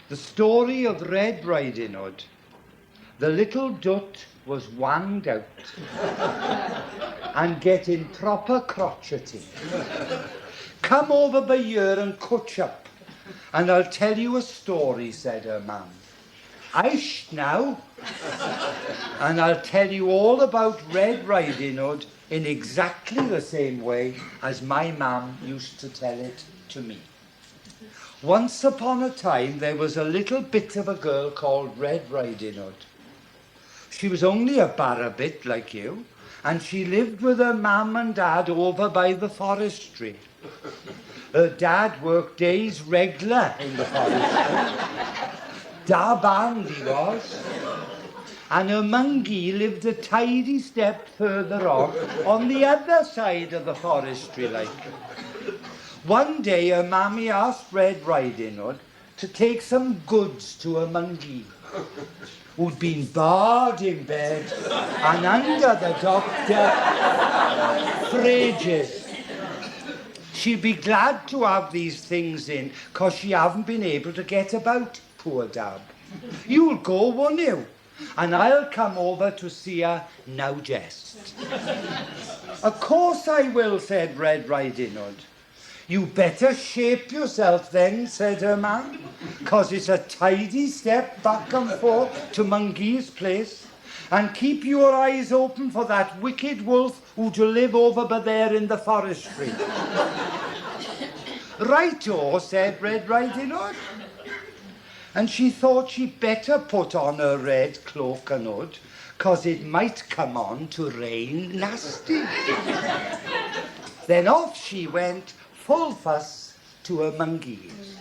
The story of Red Riding Hood. The little dut was wanged out and getting proper crotchety. Come over by here and cutch up, and I'll tell you a story, said her mam. Aish now, and I'll tell you all about Red Riding Hood in exactly the same way as my mam used to tell it to me. Once upon a time, there was a little bit of a girl called Red Riding Hood. She was only a barra bit like you, and she lived with her mam and dad over by the forestry. Her dad worked days regular in the forestry. Da band he was. And her monkey lived a tidy step further on the other side of the forestry like. One day her mammy asked Red Riding Hood to take some goods to her monkey, who'd been barred in bed and under the doctor for ages. She'd be glad to have these things in, 'cause she haven't been able to get about, poor dab. You'll go, won't you? And I'll come over to see her now jest. Of course I will, said Red Riding Hood. You better shape yourself then, said her man, 'cause it's a tidy step back and forth to Mungee's place. And keep your eyes open for that wicked wolf who'd live over by there in the forestry. Right-o, said Red Riding Hood. And she thought she'd better put on her red cloak and hood, 'cause it might come on to rain nasty. Then off she went, full fuss, to her Mungee's.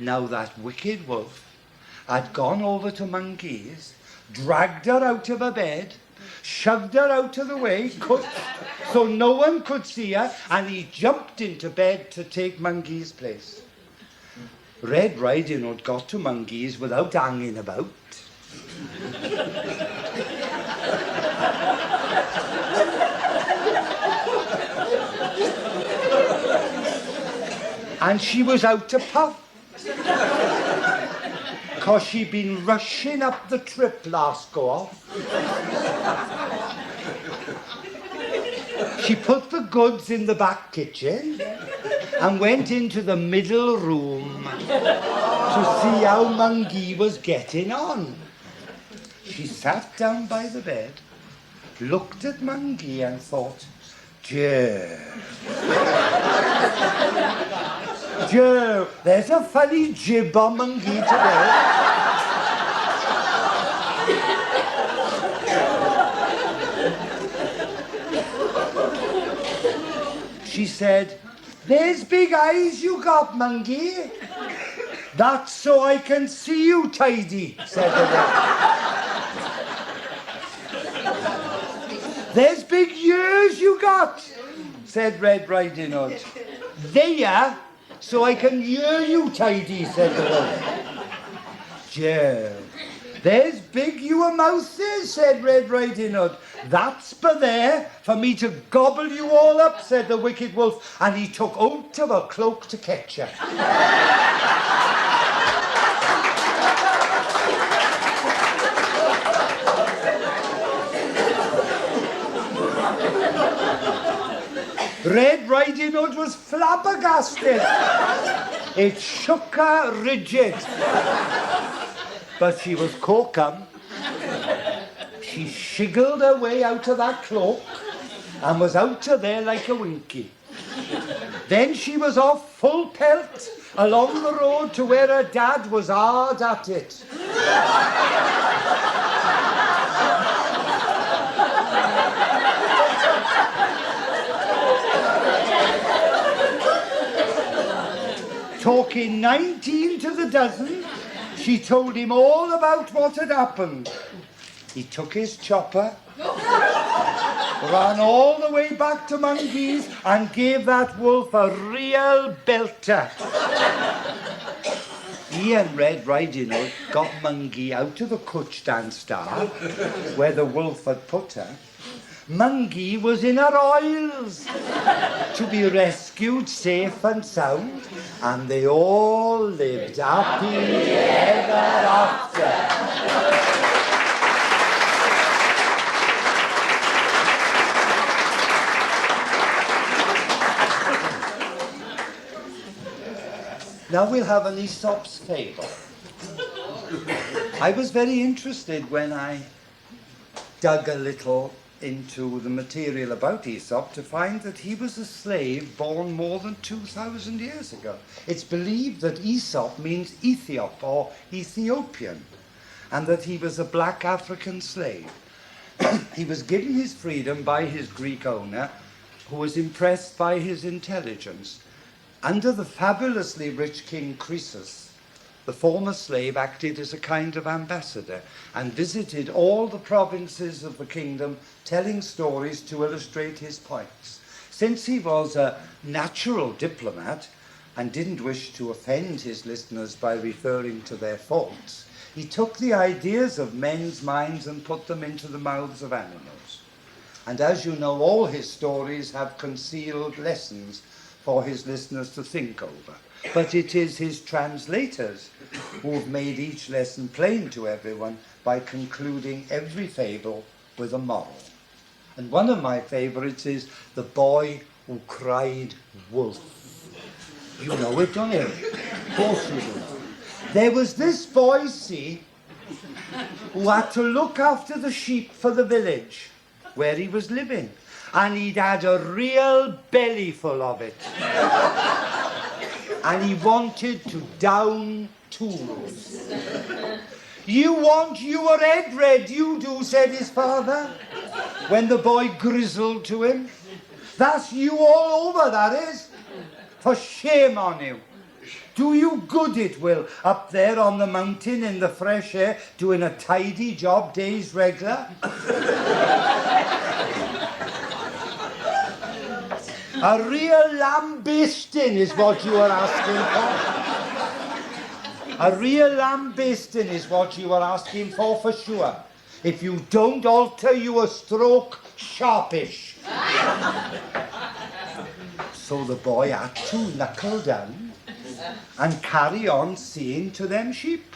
Now that wicked wolf had gone over to Mungee's, dragged her out of her bed, shoved her out of the way, cut, so no one could see her, and he jumped into bed to take Mungee's place. Red Riding Hood got to Mungee's without hanging about. And she was out to puff, 'cause she'd been rushing up the trip last go off. She put the goods in the back kitchen and went into the middle room to see how Mungee was getting on. She sat down by the bed, looked at Mungee and thought, Joe, there's a funny jib on Mungee today. She said, there's big eyes you got, Mungee. That's so I can see you tidy, said the wolf. There's big ears you got, said Red Riding Hood. There, so I can hear you tidy, said the wolf. Joe, there's big your mouth is, said Red Riding Hood. That's by there for me to gobble you all up, said the wicked wolf, and he took out of a cloak to catch her. Red Riding Hood was flabbergasted. It shook her rigid. But she was cokum. She shiggled her way out of that cloak and was out of there like a winky. Then she was off full pelt along the road to where her dad was hard at it. Talking 19 to the dozen, she told him all about what had happened. He took his chopper, ran all the way back to Mungee's and gave that wolf a real belter. He and Red Riding Hood got Mungee out of the coach stand star, where the wolf had put her, Mungie was in her oils to be rescued safe and sound, and they all lived happy ever after. Now we'll have an Aesop's fable. I was very interested when I dug a little into the material about Aesop to find that he was a slave born more than 2,000 years ago. It's believed that Aesop means Ethiop or Ethiopian, and that he was a black African slave. He was given his freedom by his Greek owner, who was impressed by his intelligence. Under the fabulously rich King Croesus, the former slave acted as a kind of ambassador and visited all the provinces of the kingdom, telling stories to illustrate his points. Since he was a natural diplomat and didn't wish to offend his listeners by referring to their faults, he took the ideas of men's minds and put them into the mouths of animals. And as you know, all his stories have concealed lessons for his listeners to think over. But it is his translators who have made each lesson plain to everyone by concluding every fable with a moral. And one of my favourites is The Boy Who Cried Wolf. You know it, don't you? Of course you do. There was this boy, see, who had to look after the sheep for the village where he was living. And he'd had a real belly full of it. And he wanted to down tools. You want your head red, you do, said his father, when the boy grizzled to him. That's you all over, that is. For shame on you. Do you good it will, up there on the mountain in the fresh air, doing a tidy job days regular. A real lambasting is what you are asking for. A real lambasting is what you are asking for sure. If you don't alter, you a stroke sharpish. So the boy had to knuckle down and carry on seeing to them sheep.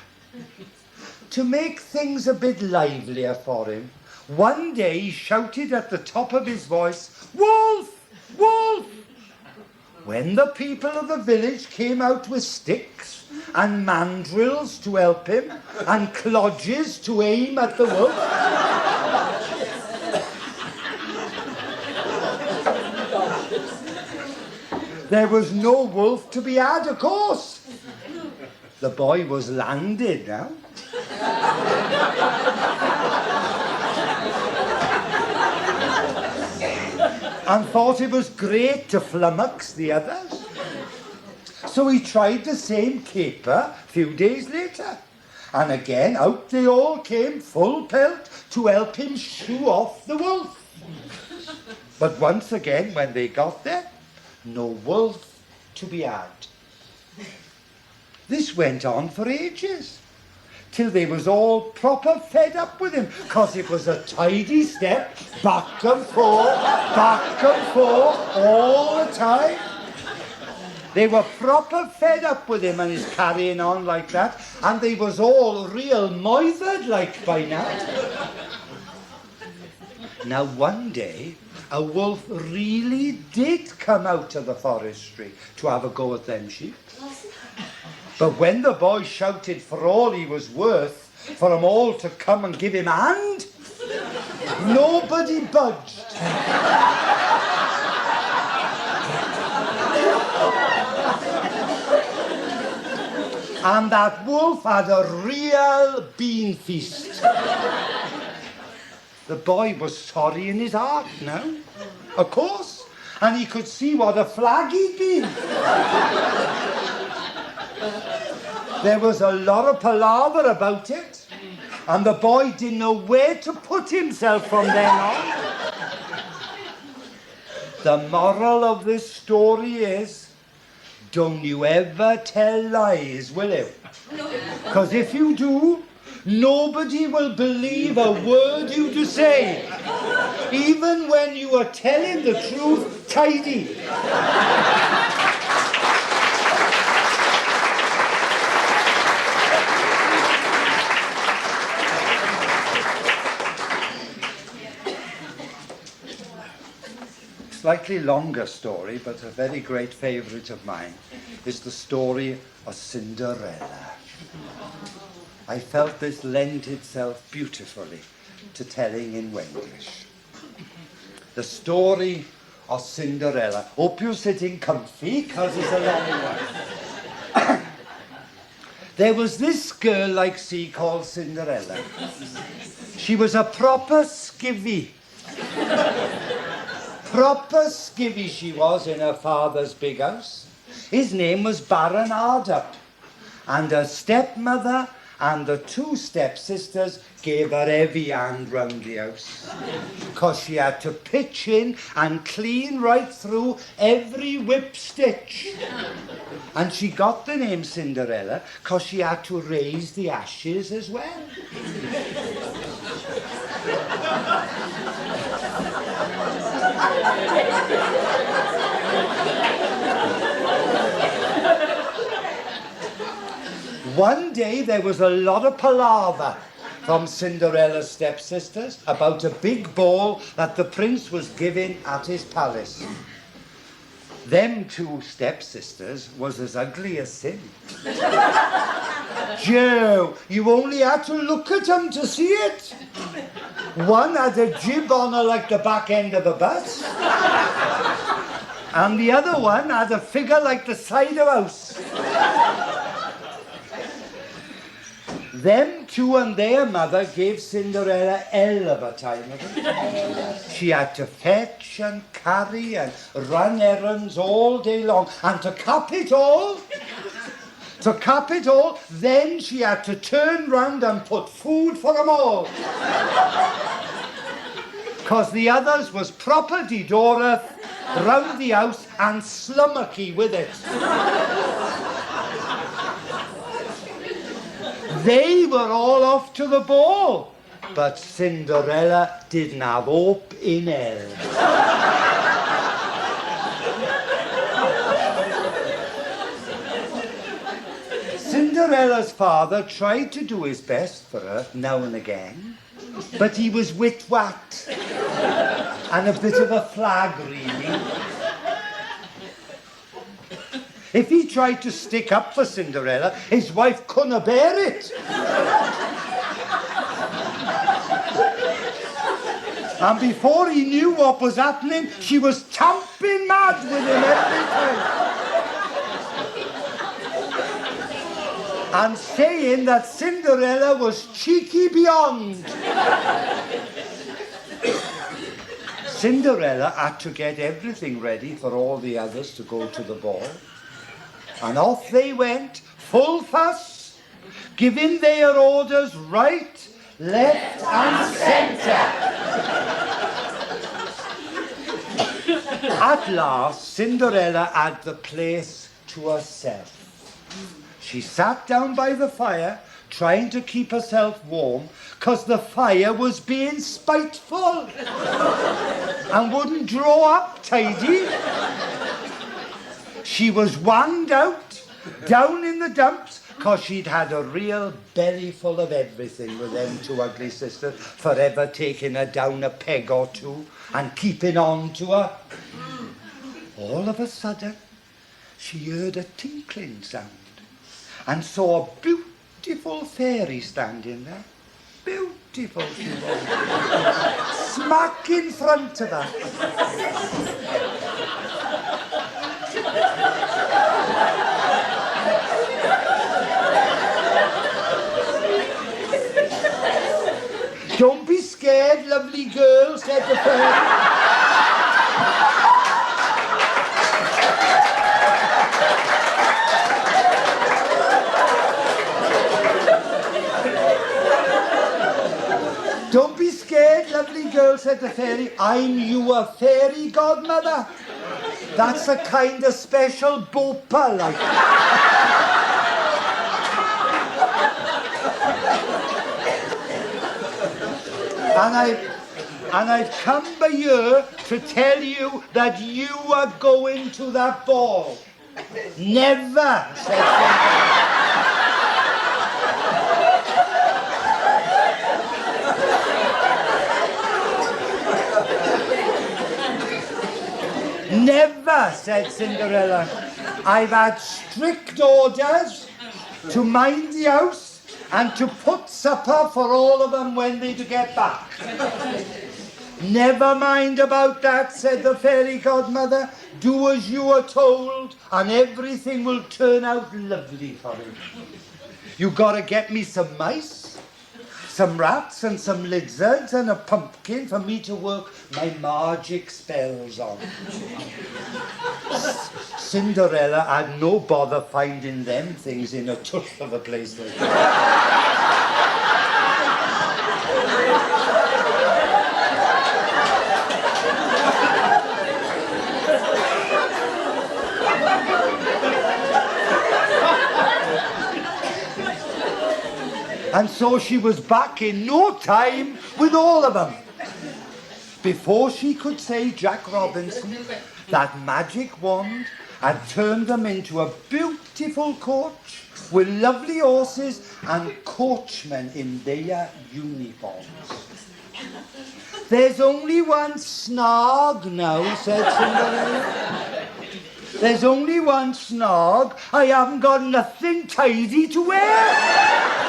To make things a bit livelier for him, one day he shouted at the top of his voice, "Wolf! Wolf!" When the people of the village came out with sticks and mandrills to help him and clodges to aim at the wolf, there was no wolf to be had, of course. The boy was landed now. And thought it was great to flummox the others. So he tried the same caper a few days later. And again, out they all came full pelt to help him shoo off the wolf. But once again, when they got there, no wolf to be had. This went on for ages, till they was all proper fed up with him, 'cause it was a tidy step, back and forth, all the time. They were proper fed up with him and his carrying on like that, and they was all real moithered like by now. Now one day, a wolf really did come out of the forestry to have a go at them sheep. But when the boy shouted for all he was worth, for them all to come and give him a hand, nobody budged. And that wolf had a real bean feast. The boy was sorry in his heart now, of course, and he could see what a flag he'd been. There was a lot of palaver about it, and the boy didn't know where to put himself from then on. The moral of this story is, don't you ever tell lies, will you? Because if you do, Nobody will believe a word you do say, even when you are telling the truth tidy. Slightly longer story, but a very great favourite of mine, is the story of Cinderella. I felt this lent itself beautifully to telling in Wenglish. The story of Cinderella. Hope you're sitting comfy, because it's a long one. There was this girl like sea called Cinderella. She was a proper skivvy. Proper skivvy she was in her father's big house. His name was Baron Ardup, and her stepmother and the two stepsisters gave her heavy hand round the house, because she had to pitch in and clean right through every whip stitch. And she got the name Cinderella because she had to raise the ashes as well. One day there was a lot of palaver from Cinderella's stepsisters about a big ball that the prince was giving at his palace. Them two stepsisters was as ugly as sin. Joe, you only had to look at them to see it. One had a jib on her like the back end of a bus, and the other one had a figure like the side of a house. Them two and their mother gave Cinderella hell of a time of it. She had to fetch and carry and run errands all day long. And to cap it all, then she had to turn round and put food for them all. Because the others was proper Dora round the house and slummocky with it. They were all off to the ball, but Cinderella didn't have hope in hell. Cinderella's father tried to do his best for her now and again, but he was wit-wat and a bit of a flag, really. If he tried to stick up for Cinderella, his wife couldn't bear it. And before he knew what was happening, she was tamping mad with him every time. And saying that Cinderella was cheeky beyond. Cinderella had to get everything ready for all the others to go to the ball. And off they went, full fuss, giving their orders right, left and centre. At last, Cinderella had the place to herself. She sat down by the fire, trying to keep herself warm, because the fire was being spiteful and wouldn't draw up tidy. She was wanged out, down in the dumps, because she'd had a real belly full of everything with them two ugly sisters, forever taking her down a peg or two and keeping on to her. All of a sudden, she heard a tinkling sound and saw a beautiful fairy standing there. Beautiful she was. Smack in front of her. Don't be scared, lovely girl, said the fairy. Don't be scared, lovely girl, said the fairy. I'm your fairy godmother. That's a kind of special bopa, like. And I've come by here to tell you that you are going to that ball. Never, said Cinderella. Never, said Cinderella. I've had strict orders to mind the house and to put supper for all of them when they get back. Never mind about that, said the fairy godmother. Do as you are told and everything will turn out lovely for you. You gotta get me some mice, some rats and some lizards and a pumpkin for me to work my magic spells on. Cinderella had no bother finding them things in a tush of a place like that. And so she was back in no time with all of them. Before she could say Jack Robinson, that magic wand had turned them into a beautiful coach with lovely horses and coachmen in their uniforms. There's only one snarg now, said Cinderella. There's only one snarg. I haven't got nothing tidy to wear.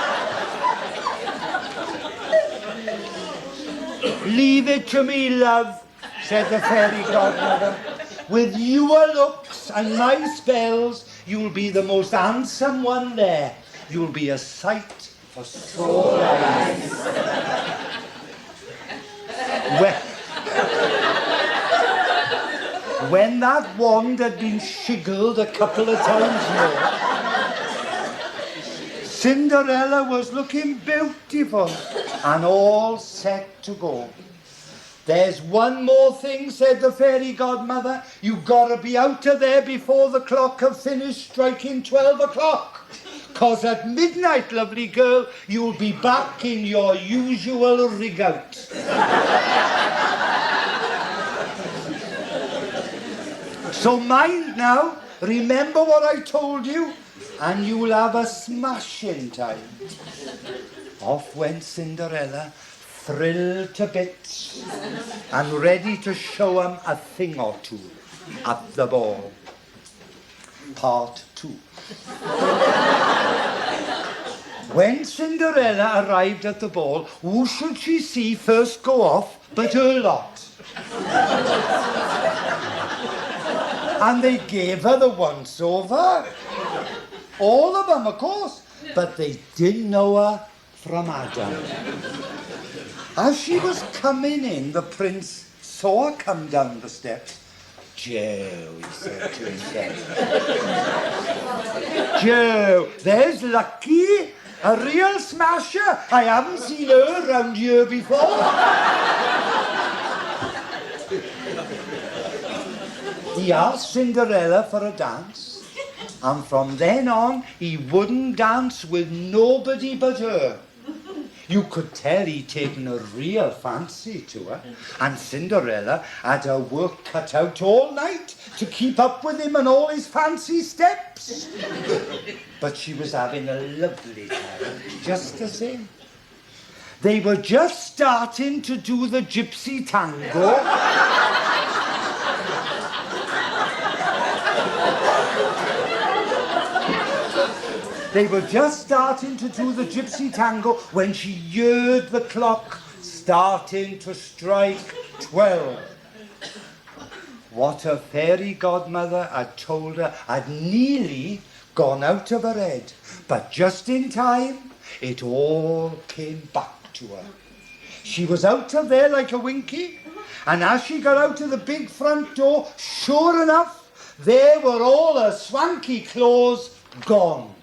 Leave it to me, love, said the fairy godmother. With your looks and my spells, you'll be the most handsome one there. You'll be a sight for sore eyes. When that wand had been shiggled a couple of times more, Cinderella was looking beautiful and all set to go. There's one more thing, said the fairy godmother. You've got to be out of there before the clock have finished striking 12 o'clock. 'Cause at midnight, lovely girl, you'll be back in your usual rig-out. So mind now, remember what I told you, and you'll have a smashing time. Off went Cinderella, thrilled to bits and ready to show him a thing or two at the ball. Part 2. When Cinderella arrived at the ball, who should she see first go off but her lot? And they gave her the once-over. All of them, of course, but they didn't know her from Adam. As she was coming in, the prince saw her come down the steps. Joe, he said to himself. Joe, there's Lucky, a real smasher. I haven't seen her round here before. He asked Cinderella for a dance, and from then on, he wouldn't dance with nobody but her. You could tell he'd taken a real fancy to her, and Cinderella had her work cut out all night to keep up with him and all his fancy steps. But she was having a lovely time, just the same. They were just starting to do the gypsy tango. They were just starting to do the gypsy tango when she heard the clock starting to strike 12. What her fairy godmother had told her had nearly gone out of her head, but just in time, it all came back to her. She was out of there like a winky, and as she got out of the big front door, sure enough, there were all her swanky clothes gone.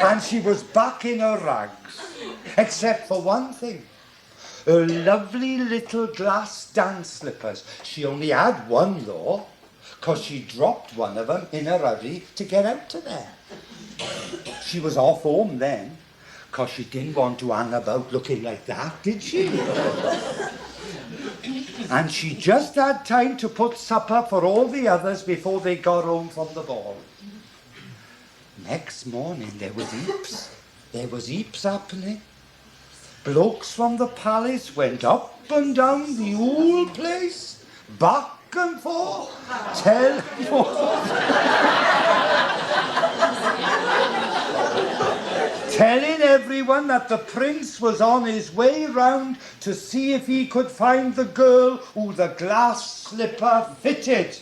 And she was back in her rags, except for one thing. Her lovely little glass dance slippers. She only had one though, 'cause she dropped one of them in a hurry to get out of there. She was off home then, 'cause she didn't want to hang about looking like that, did she? And she just had time to put supper for all the others before they got home from the ball. Next morning there was heaps. There was heaps happening. Blokes from the palace went up and down the whole place, back and forth, telling everyone that the prince was on his way round to see if he could find the girl who the glass slipper fitted.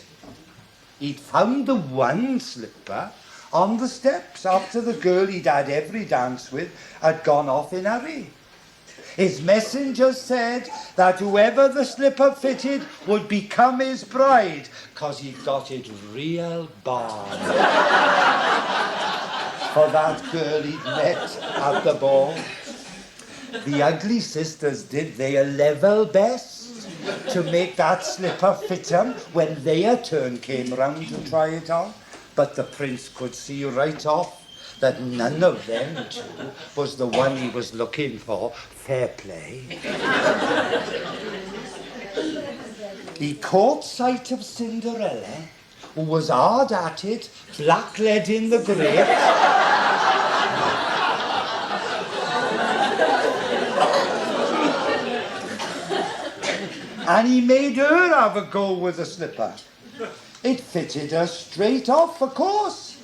He'd found the one slipper on the steps after the girl he'd had every dance with had gone off in a hurry. His messenger said that whoever the slipper fitted would become his bride, 'cause he'd got it real bad for that girl he'd met at the ball. The ugly sisters did their level best to make that slipper fit them when their turn came round to try it on. But the prince could see right off that none of them two was the one he was looking for. Fair play. He caught sight of Cinderella, who was hard at it, blackleading the grapes. And he made her have a go with the slipper. It fitted her straight off, of course.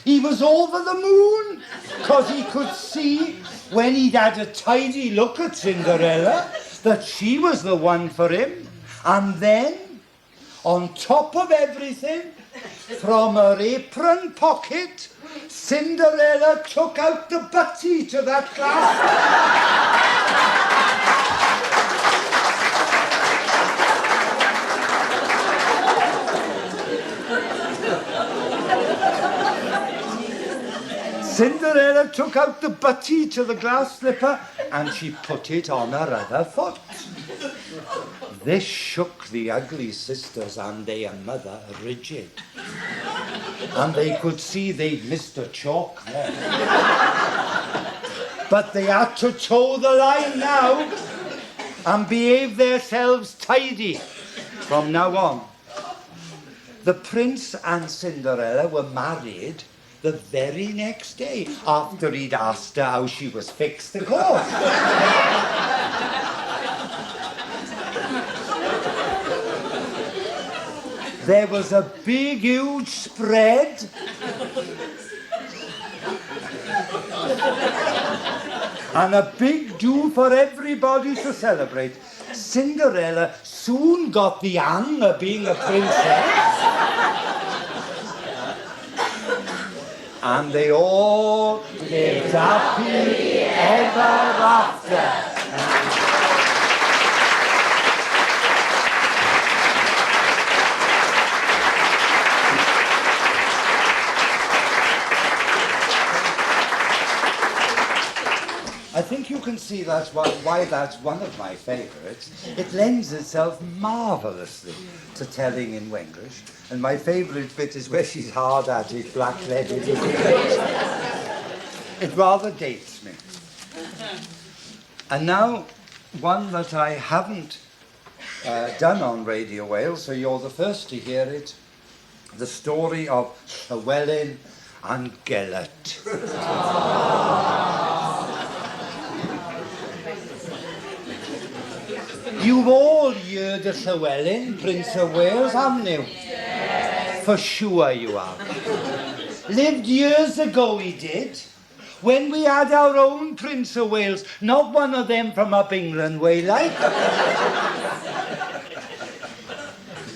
He was over the moon, 'cause he could see, when he'd had a tidy look at Cinderella, that she was the one for him. And then, on top of everything, from her apron pocket, Cinderella took out the butty to that glass. Cinderella took out the butty to the glass slipper and she put it on her other foot. This shook the ugly sisters and their mother rigid. And they could see they'd missed a chalk there. But they had to toe the line now and behave themselves tidy from now on. The prince and Cinderella were married the very next day, after he'd asked her how she was fixed, of course. There was a big, huge spread. And a big do for everybody to celebrate. Cinderella soon got the hang of being a princess. And they all lived happily ever after. I think you can see that's why that's one of my favourites. It lends itself marvellously to telling in Wenglish. And my favourite bit is where she's hard at it, black-leaded. It rather dates me. And now, one that I haven't done on Radio Wales, so you're the first to hear it, the story of Llewelyn and Gellert. You've all heard of Llewelyn, Prince of Wales, haven't you? Yes. For sure you have. Lived years ago he did, when we had our own Prince of Wales, not one of them from up England way like.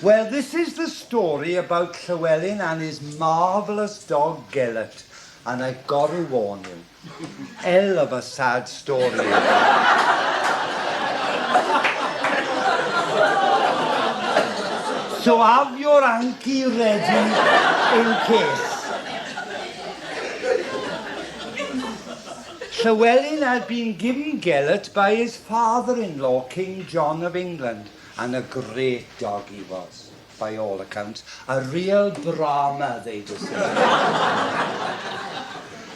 Well, this is the story about Llewelyn and his marvellous dog Gellert, and I've got to warn you, hell of a sad story. So have your hanky ready in case. Llewelyn had been given Gellert by his father-in-law, King John of England, and a great dog he was, by all accounts. A real Brahma, they'd say.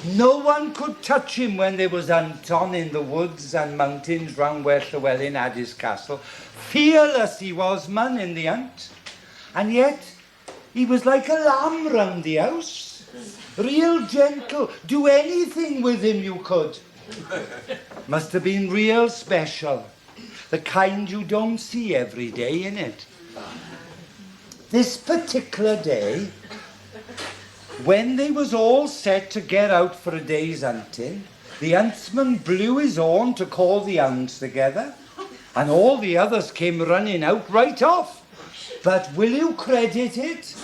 No one could touch him when there was hunt on in the woods and mountains round where Llewelyn had his castle. Fearless he was, man, in the hunt. And yet, he was like a lamb round the house. Real gentle. Do anything with him you could. Must have been real special. The kind you don't see every day, innit? This particular day, when they was all set to get out for a day's hunting, the huntsman blew his horn to call the hounds together, and all the others came running out right off. But will you credit it?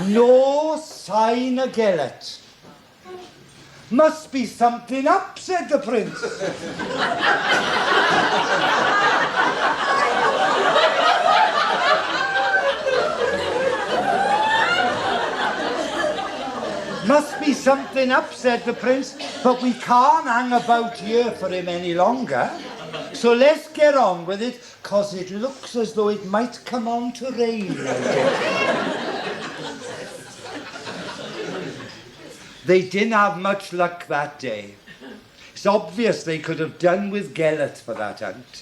No sign of Gellert. Must be something up, said the prince. Must be something up, said the prince, but we can't hang about here for him any longer. So let's get on with it, 'cause it looks as though it might come on to rain. They didn't have much luck that day. It's obvious they could have done with Gellert for that hunt.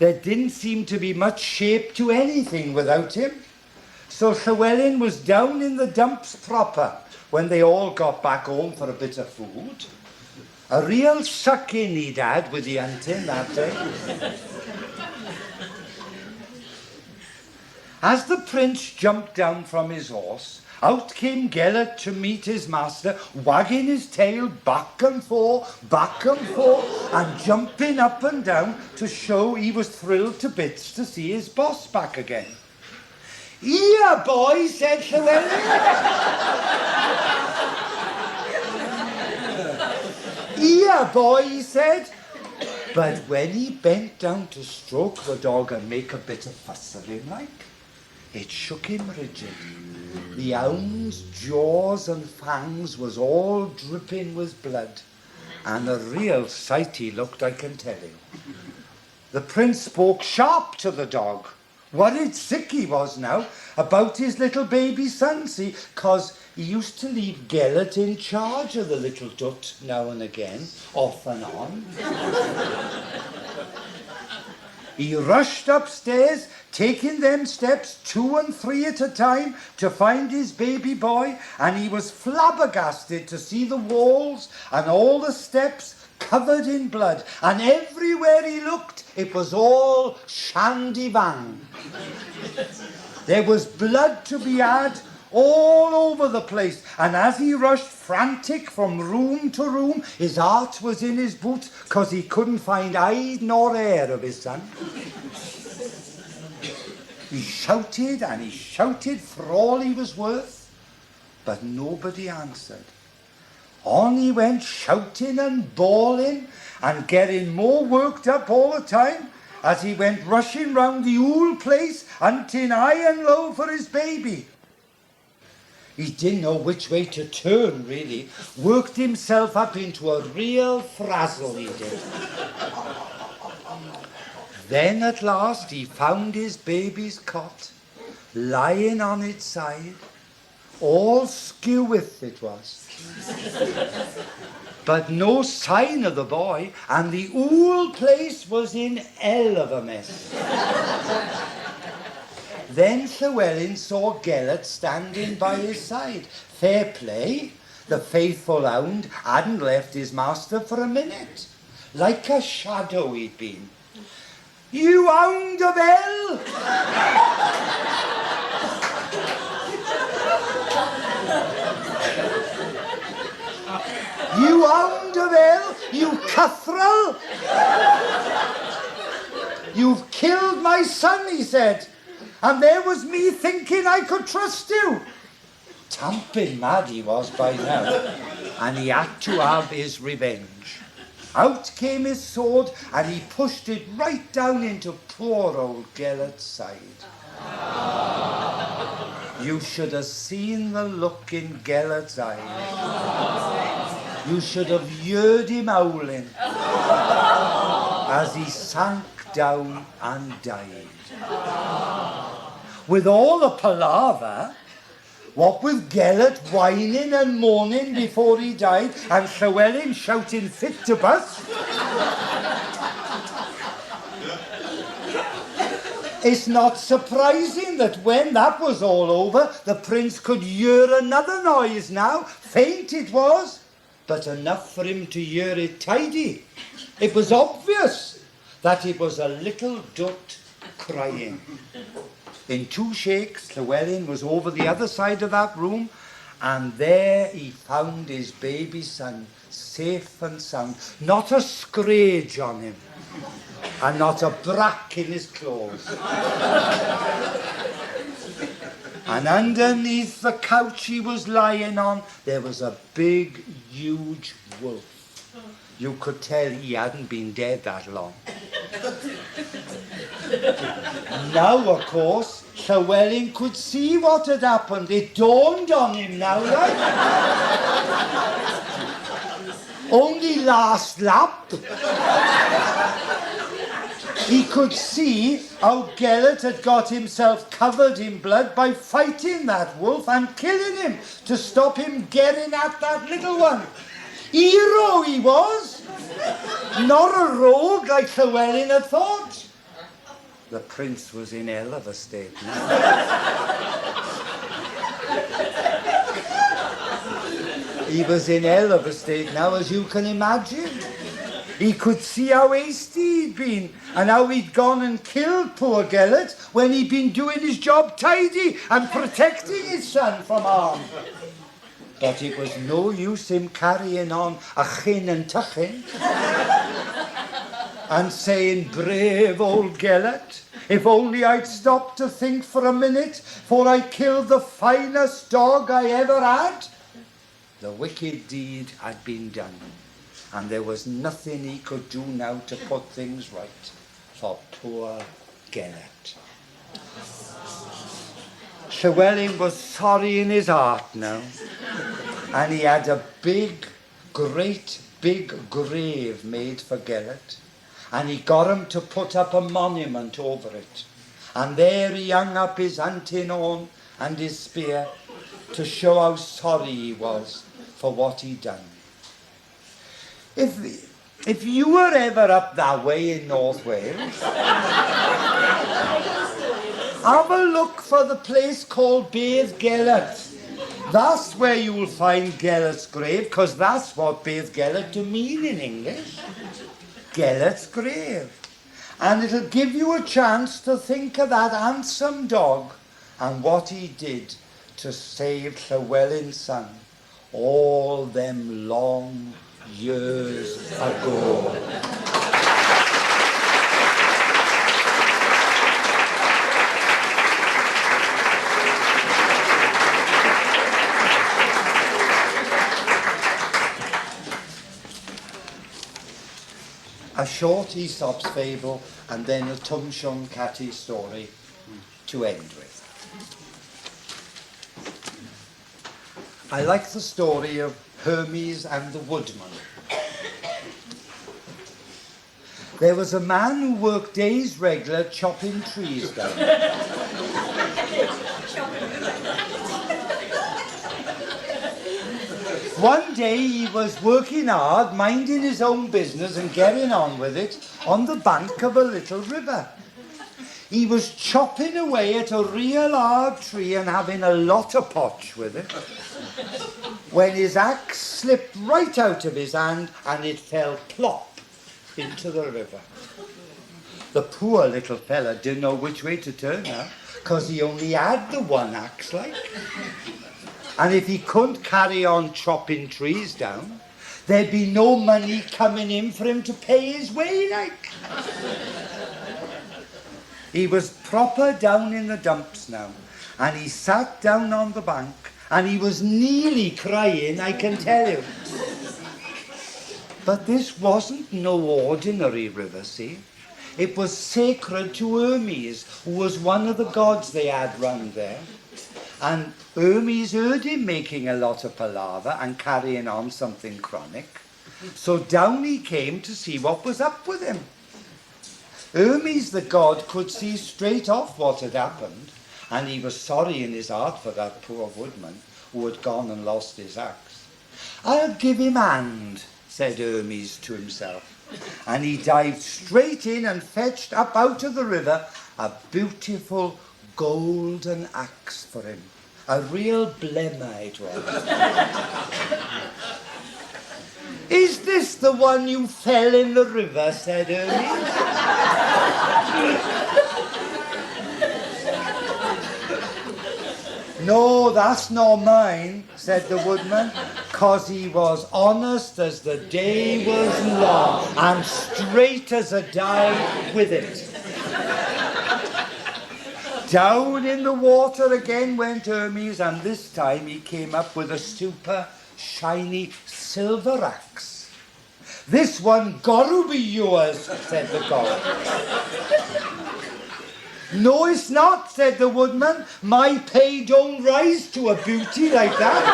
There didn't seem to be much shape to anything without him. So Llewelyn was down in the dumps proper when they all got back home for a bit of food. A real suck-in he'd had with the hunting that day. As the prince jumped down from his horse, out came Gellert to meet his master, wagging his tail back and forth, and jumping up and down to show he was thrilled to bits to see his boss back again. "Here, boy," said Llewelyn. "Here, boy," he said. But when he bent down to stroke the dog and make a bit of fuss of him like, it shook him rigid. The hound's jaws and fangs was all dripping with blood, and a real sight he looked, I can tell you. The prince spoke sharp to the dog. Worried sick he was now about his little baby son, see, 'cause he used to leave Gellert in charge of the little dut now and again, off and on. He rushed upstairs, taking them steps 2 and 3 at a time to find his baby boy, and he was flabbergasted to see the walls and all the steps covered in blood, and everywhere he looked it was all shandy-bang. There was blood to be had all over the place, and as he rushed frantic from room to room, his heart was in his boots, 'cause he couldn't find eye nor hair of his son. He shouted and he shouted for all he was worth, but nobody answered. On he went shouting and bawling and getting more worked up all the time as he went rushing round the whole place, hunting high and low for his baby. He didn't know which way to turn, really. Worked himself up into a real frazzle, he did. Then at last he found his baby's cot, lying on its side, all skew with it was. But no sign of the boy, and the whole place was in hell of a mess. Then Llewelyn saw Gellert standing by his side. Fair play, the faithful hound hadn't left his master for a minute. Like a shadow he'd been. "You hound of hell!" "You hound of hell, you cutthroat! You've killed my son," he said, "and there was me thinking I could trust you." Tamping mad he was by now, and he had to have his revenge. Out came his sword, and he pushed it right down into poor old Gellert's side. You should have seen the look in Gellert's eyes. You should have heard him howling as he sank down and died. With all the palaver, What with Gellert whining and moaning before he died, and Llewelyn shouting fit to bust. It's not surprising that when that was all over, the prince could hear another noise now. Faint it was, but enough for him to hear it tidy. It was obvious that it was a little dut crying. In 2 shakes, Llewelyn was over the other side of that room, and there he found his baby son, safe and sound. Not a scratch on him, and not a brack in his clothes. And underneath the couch he was lying on, there was a big, huge wolf. You could tell he hadn't been dead that long. Now, of course, Llewelyn could see what had happened. It dawned on him now, right? Only last lap. He could see how Gellert had got himself covered in blood by fighting that wolf and killing him to stop him getting at that little one. Hero he was, not a rogue like Llewelyn had thought. The prince was in hell of a state now. He was in hell of a state now, as you can imagine. He could see how hasty he'd been, and how he'd gone and killed poor Gellert when he'd been doing his job tidy and protecting his son from harm. But it was no use him carrying on a chin and tuchin and saying, brave old Gellert, if only I'd stopped to think for a minute, for I killed the finest dog I ever had. The wicked deed had been done, and there was nothing he could do now to put things right for poor Gellert. Llewelyn was sorry in his heart now, and he had a great big grave made for Gellert, and he got him to put up a monument over it, and there he hung up his hunting horn and his spear to show how sorry he was for what he'd done. If you were ever up that way in North Wales, have a look for the place called Bedd Gellert. That's where you will find Gellert's grave, because that's what Bedd Gellert to mean in English. Gellert's grave. And it'll give you a chance to think of that handsome dog and what he did to save Llewelyn's son all them long years ago. A short Aesop's fable, and then a Sean Catty story to end with. I like the story of Hermes and the woodman. There was a man who worked days regular chopping trees down. One day he was working hard, minding his own business and getting on with it, on the bank of a little river. He was chopping away at a real hard tree and having a lot of potch with it, when his axe slipped right out of his hand and it fell plop into the river. The poor little fella didn't know which way to turn now, because he only had the one axe, like. And if he couldn't carry on chopping trees down, there'd be no money coming in for him to pay his way, like. He was proper down in the dumps now, and he sat down on the bank, and he was nearly crying, I can tell you. But this wasn't no ordinary river, see? It was sacred to Hermes, who was one of the gods they had round there. And Hermes heard him making a lot of palaver and carrying on something chronic. So down he came to see what was up with him. Hermes the god could see straight off what had happened, and he was sorry in his heart for that poor woodman who had gone and lost his axe. "I'll give him hand," said Hermes to himself, and he dived straight in and fetched up out of the river a beautiful golden axe for him. A real blemmer it was. "Is this the one you fell in the river?" said Hermes. "No, that's not mine," said the woodman, "'cause he was honest as the day was long, and straight as a die with it." Down in the water again went Hermes, and this time he came up with a super shiny silver axe. "This one gotta be yours," said the god. "No, it's not," said the woodman. "My pay don't rise to a beauty like that."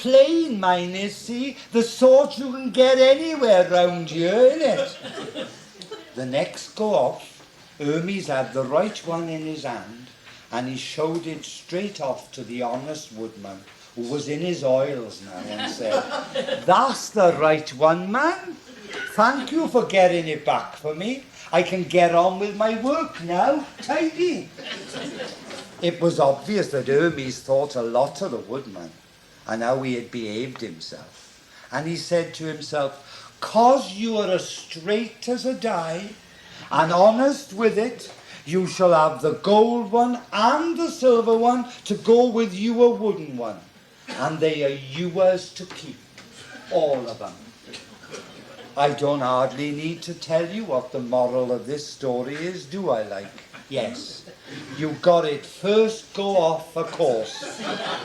Plain mine is, see, the sort you can get anywhere round here, innit? The next go off, Hermes had the right one in his hand, and he showed it straight off to the honest woodman, who was in his oils now, and said, "That's the right one, man. Thank you for getting it back for me. I can get on with my work now, tidy." It was obvious that Hermes thought a lot of the woodman, and how he had behaved himself. And he said to himself, "'Cause you are as straight as a die, and honest with it, you shall have the gold one and the silver one to go with your wooden one, and they are yours to keep, all of them." I don't hardly need to tell you what the moral of this story is, do I, like? Yes, you got it first go off, of course.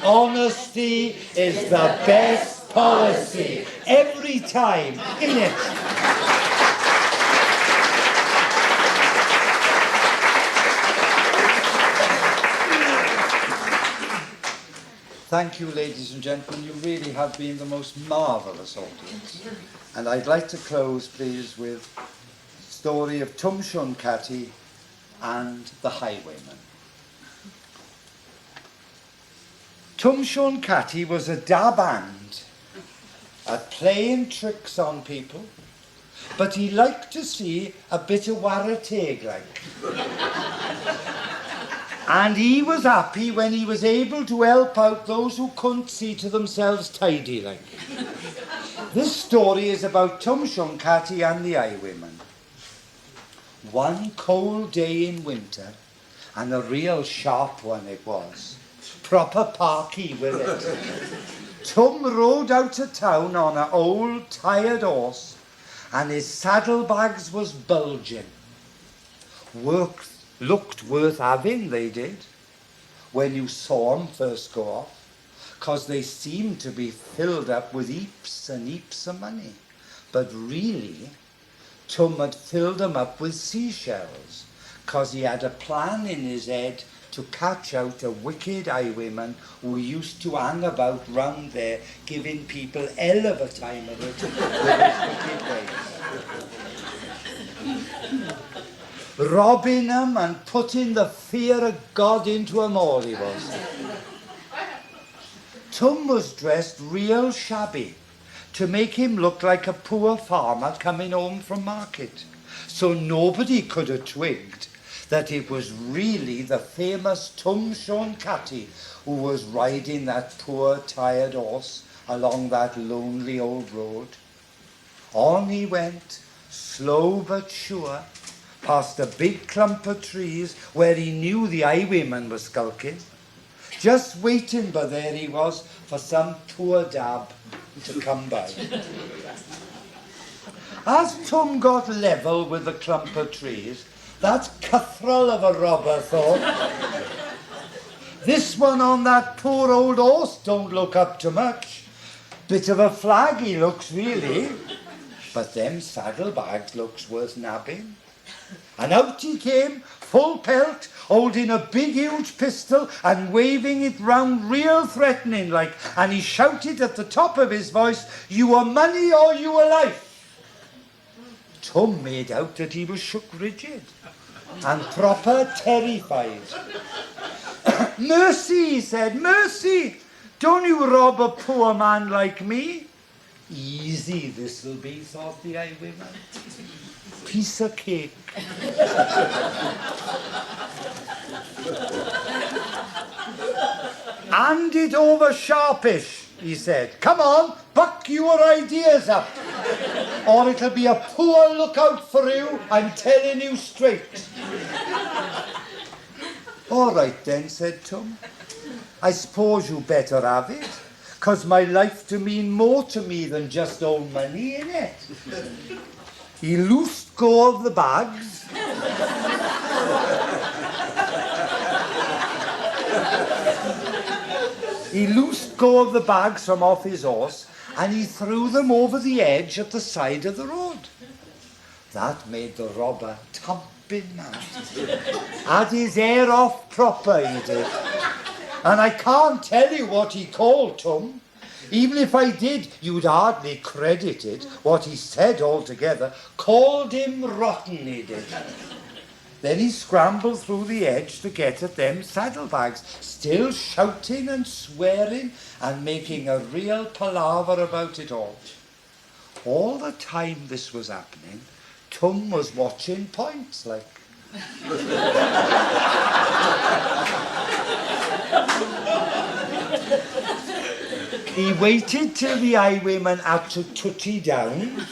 Honesty is the best policy, every time, innit? Thank you, ladies and gentlemen. You really have been the most marvellous audience. And I'd like to close, please, with the story of Sean Catty and the Highwayman. Sean Catty was a dab hand at playing tricks on people, but he liked to see a bit of warrateg like. And he was happy when he was able to help out those who couldn't see to themselves tidy like. This story is about Sean Catty and the Highwayman. One cold day in winter, and a real sharp one it was. Proper parky, will it? Tum rode out of town on an old tired horse, and his saddlebags was bulging. Work looked worth having, they did, when you saw 'em first go off, 'cause they seemed to be filled up with heaps and heaps of money. But really, Tum had filled them up with seashells, 'cause he had a plan in his head to catch out a wicked highwayman who used to hang about round there, giving people hell of a time of it with his wicked ways. Robbing them and putting the fear of God into them all, he was. Tum was dressed real shabby to make him look like a poor farmer coming home from market. So nobody could have twigged that it was really the famous Sean Catty who was riding that poor tired horse along that lonely old road. On he went, slow but sure, past a big clump of trees where he knew the highwayman was skulking. Just waiting, but there he was, for some poor dab to come by. As Tum got level with the clump of trees, that cuthrell of a robber thought, "This one on that poor old horse don't look up to much. Bit of a flag he looks, really. But them saddlebags looks worth nabbing." And out he came, full pelt, holding a big huge pistol and waving it round real threatening like, and he shouted at the top of his voice, "You are money or you are life." Tom made out that he was shook rigid and proper terrified. Mercy, he said, mercy! Don't you rob a poor man like me? Easy this'll be, thought the highwayman. Piece of cake. Hand it over sharpish, he said. Come on, buck your ideas up, or it'll be a poor lookout for you, I'm telling you straight. All right then, said Tom. I suppose you better have it, 'cause my life to mean more to me than just old money, innit? He loosed go of the bags. He loosed go of the bags from off his horse, and he threw them over the edge at the side of the road. That made the robber thumping mad. Had his hair off proper, he did. And I can't tell you what he called Tom. Even if I did, you'd hardly credit it. What he said altogether, called him rotten, he did. Then he scrambled through the edge to get at them saddlebags, still shouting and swearing and making a real palaver about it all. All the time this was happening, Tom was watching points, like. He waited till the highwayman had to touchy down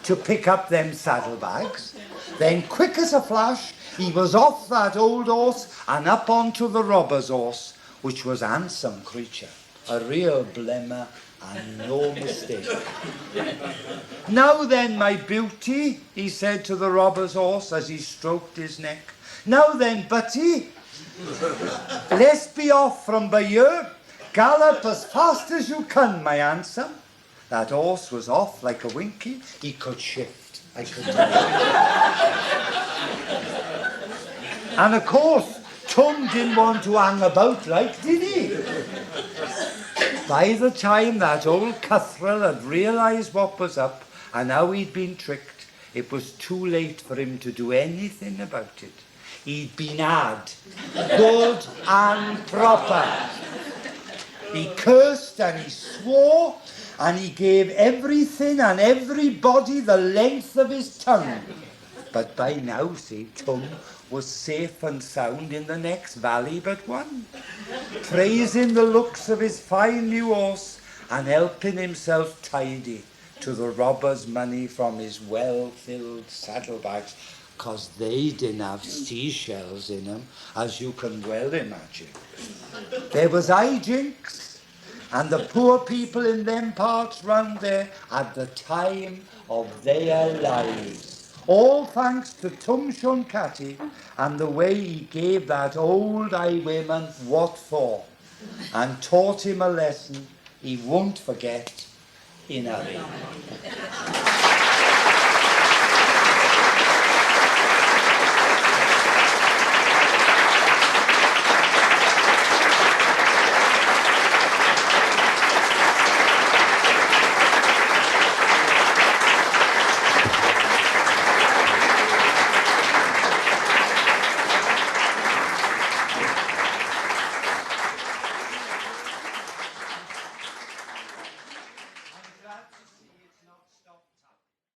to pick up them saddlebags. Then, quick as a flash, he was off that old horse and up onto the robber's horse, which was a handsome creature, a real blemmer and no mistake. Now then, my beauty, he said to the robber's horse as he stroked his neck. Now then, Butty, let's be off from by here. Gallop as fast as you can, my handsome. That horse was off like a winky. He could shift, I could tell you. And of course, Tom didn't want to hang about like, did he? By the time that old Cuthrell had realised what was up and how he'd been tricked, it was too late for him to do anything about it. He'd been had, good and proper. He cursed and he swore, and he gave everything and everybody the length of his tongue. But by now, see, Tom was safe and sound in the next valley but one, praising the looks of his fine new horse and helping himself tidy to the robber's money from his well-filled saddlebags, 'cause they didn't have seashells in them, as you can well imagine. There was hijinks, and the poor people in them parts round there had the time of their lives. All thanks to Sean Catty and the way he gave that old highwayman what for, and taught him a lesson he won't forget in a ring.